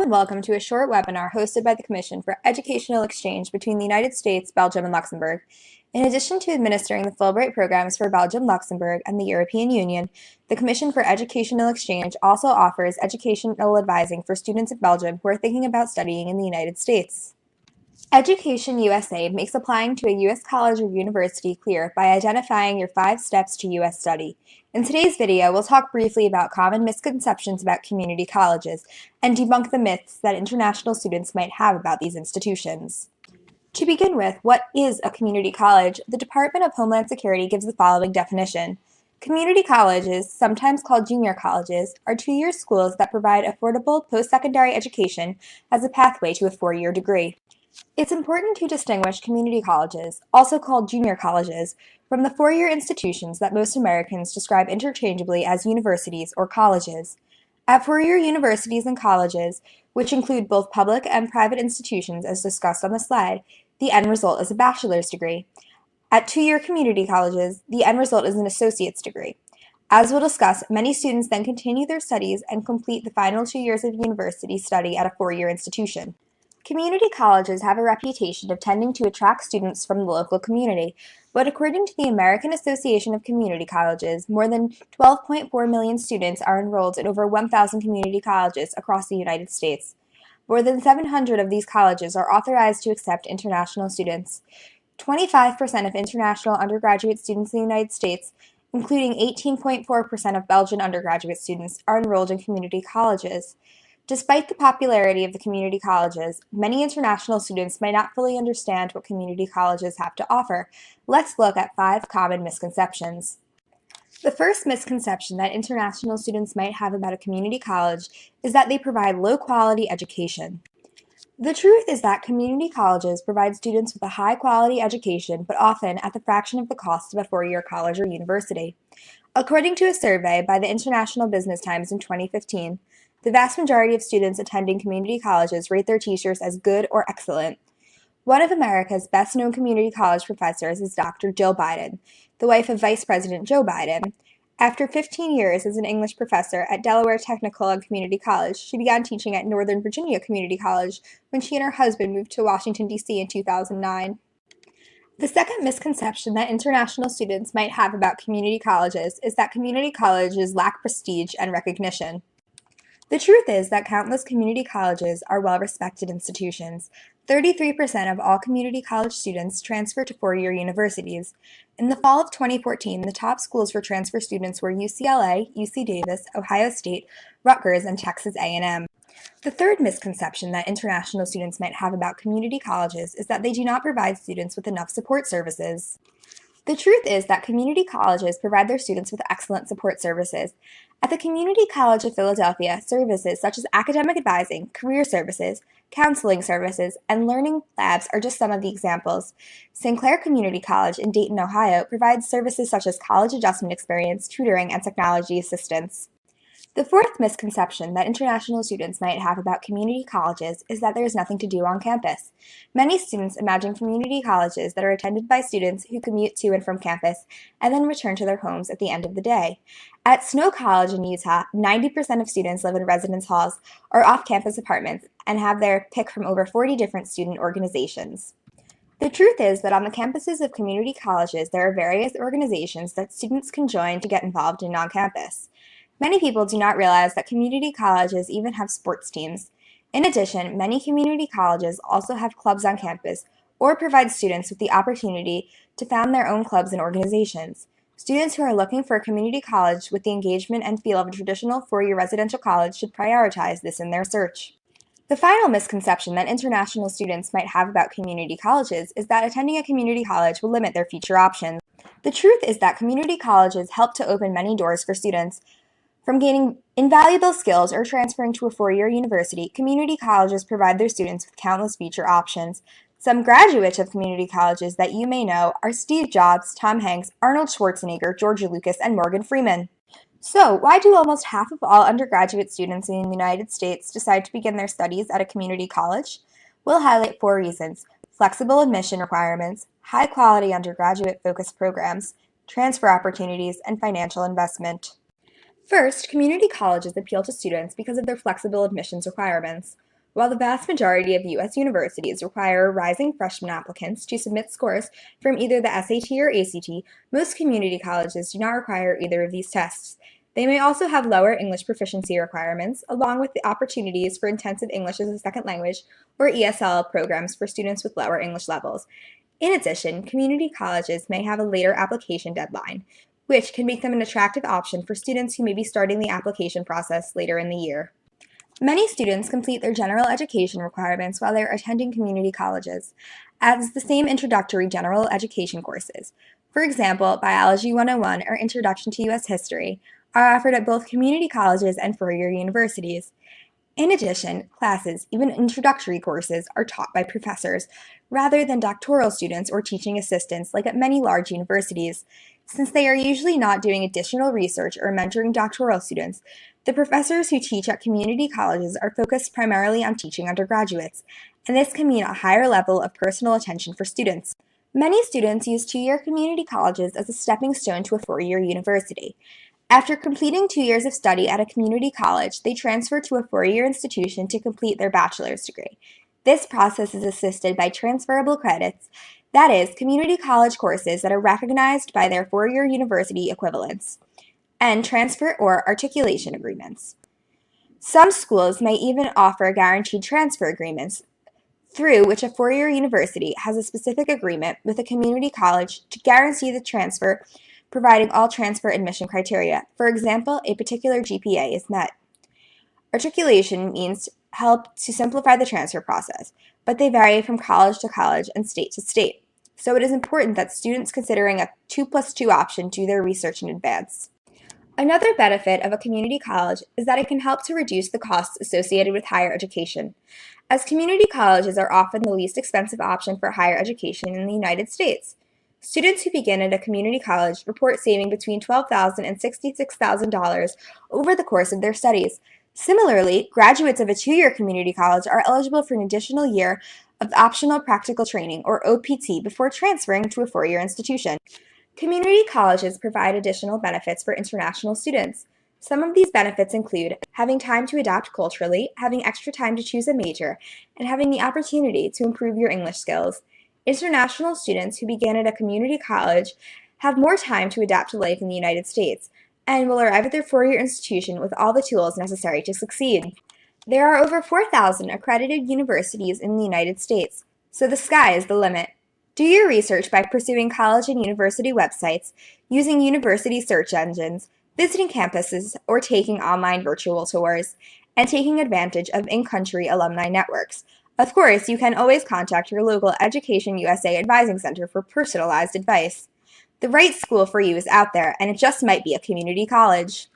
and welcome to a short webinar hosted by the Commission for Educational Exchange between the United States, Belgium, and Luxembourg. In addition to administering the Fulbright programs for Belgium, Luxembourg, and the European Union, the Commission for Educational Exchange also offers educational advising for students in Belgium who are thinking about studying in the United States. EducationUSA makes applying to a U.S. college or university clear by identifying your 5 steps to U.S. study. In today's video, we'll talk briefly about common misconceptions about community colleges and debunk the myths that international students might have about these institutions. To begin with, what is a community college? The Department of Homeland Security gives the following definition. Community colleges, sometimes called junior colleges, are 2-year schools that provide affordable post-secondary education as a pathway to a 4-year degree. It's important to distinguish community colleges, also called junior colleges, from the 4-year institutions that most Americans describe interchangeably as universities or colleges. At 4-year universities and colleges, which include both public and private institutions as discussed on the slide, the end result is a bachelor's degree. At 2-year community colleges, the end result is an associate's degree. As we'll discuss, many students then continue their studies and complete the final 2 years of university study at a 4-year institution. Community colleges have a reputation of tending to attract students from the local community, but according to the American Association of Community Colleges, more than 12.4 million students are enrolled in over 1,000 community colleges across the United States. More than 700 of these colleges are authorized to accept international students. 25% of international undergraduate students in the United States, including 18.4% of Belgian undergraduate students, are enrolled in community colleges. Despite the popularity of the community colleges, many international students might not fully understand what community colleges have to offer. Let's look at 5 common misconceptions. The first misconception that international students might have about a community college is that they provide low-quality education. The truth is that community colleges provide students with a high-quality education, but often at the fraction of the cost of a 4-year college or university. According to a survey by the International Business Times in 2015, the vast majority of students attending community colleges rate their teachers as good or excellent. One of America's best-known community college professors is Dr. Jill Biden, the wife of Vice President Joe Biden. After 15 years as an English professor at Delaware Technical and Community College, she began teaching at Northern Virginia Community College when she and her husband moved to Washington, D.C. in 2009. The second misconception that international students might have about community colleges is that community colleges lack prestige and recognition. The truth is that countless community colleges are well-respected institutions. 33% of all community college students transfer to 4-year universities. In the fall of 2014, the top schools for transfer students were UCLA, UC Davis, Ohio State, Rutgers, and Texas A&M. The third misconception that international students might have about community colleges is that they do not provide students with enough support services. The truth is that community colleges provide their students with excellent support services. At the Community College of Philadelphia, services such as academic advising, career services, counseling services, and learning labs are just some of the examples. St. Clair Community College in Dayton, Ohio provides services such as college adjustment experience, tutoring, and technology assistance. The fourth misconception that international students might have about community colleges is that there is nothing to do on campus. Many students imagine community colleges that are attended by students who commute to and from campus and then return to their homes at the end of the day. At Snow College in Utah, 90% of students live in residence halls or off-campus apartments and have their pick from over 40 different student organizations. The truth is that on the campuses of community colleges, there are various organizations that students can join to get involved in on campus. Many people do not realize that community colleges even have sports teams. In addition, many community colleges also have clubs on campus or provide students with the opportunity to found their own clubs and organizations. Students who are looking for a community college with the engagement and feel of a traditional 4-year residential college should prioritize this in their search. The final misconception that international students might have about community colleges is that attending a community college will limit their future options. The truth is that community colleges help to open many doors for students. From gaining invaluable skills or transferring to a 4-year university, community colleges provide their students with countless future options. Some graduates of community colleges that you may know are Steve Jobs, Tom Hanks, Arnold Schwarzenegger, Georgia Lucas, and Morgan Freeman. So, why do almost half of all undergraduate students in the United States decide to begin their studies at a community college? We'll highlight 4 reasons: flexible admission requirements, high-quality undergraduate-focused programs, transfer opportunities, and financial investment. First, community colleges appeal to students because of their flexible admissions requirements. While the vast majority of U.S. universities require rising freshman applicants to submit scores from either the SAT or ACT, most community colleges do not require either of these tests. They may also have lower English proficiency requirements, along with the opportunities for intensive English as a second language or ESL programs for students with lower English levels. In addition, community colleges may have a later application deadline, which can make them an attractive option for students who may be starting the application process later in the year. Many students complete their general education requirements while they are attending community colleges, as the same introductory general education courses. For example, Biology 101 or Introduction to U.S. History are offered at both community colleges and four-year universities. In addition, classes, even introductory courses, are taught by professors rather than doctoral students or teaching assistants like at many large universities. Since they are usually not doing additional research or mentoring doctoral students, the professors who teach at community colleges are focused primarily on teaching undergraduates, and this can mean a higher level of personal attention for students. Many students use two-year community colleges as a stepping stone to a four-year university. After completing 2 years of study at a community college, they transfer to a four-year institution to complete their bachelor's degree. This process is assisted by transferable credits, that is, community college courses that are recognized by their four-year university equivalents, and transfer or articulation agreements. Some schools may even offer guaranteed transfer agreements, through which a four-year university has a specific agreement with a community college to guarantee the transfer, providing all transfer admission criteria. For example, a particular GPA is met. Articulation means help to simplify the transfer process, but they vary from college to college and state to state. So it is important that students considering a 2+2 option do their research in advance. Another benefit of a community college is that it can help to reduce the costs associated with higher education, as community colleges are often the least expensive option for higher education in the United States. Students who begin at a community college report saving between $12,000 and $66,000 over the course of their studies. Similarly, graduates of a two-year community college are eligible for an additional year of optional practical training, or OPT, before transferring to a four-year institution. Community colleges provide additional benefits for international students. Some of these benefits include having time to adapt culturally, having extra time to choose a major, and having the opportunity to improve your English skills. International students who begin at a community college have more time to adapt to life in the United States and will arrive at their four-year institution with all the tools necessary to succeed. There are over 4,000 accredited universities in the United States, so the sky is the limit. Do your research by pursuing college and university websites, using university search engines, visiting campuses, or taking online virtual tours, and taking advantage of in-country alumni networks. Of course, you can always contact your local EducationUSA Advising Center for personalized advice. The right school for you is out there, and it just might be a community college.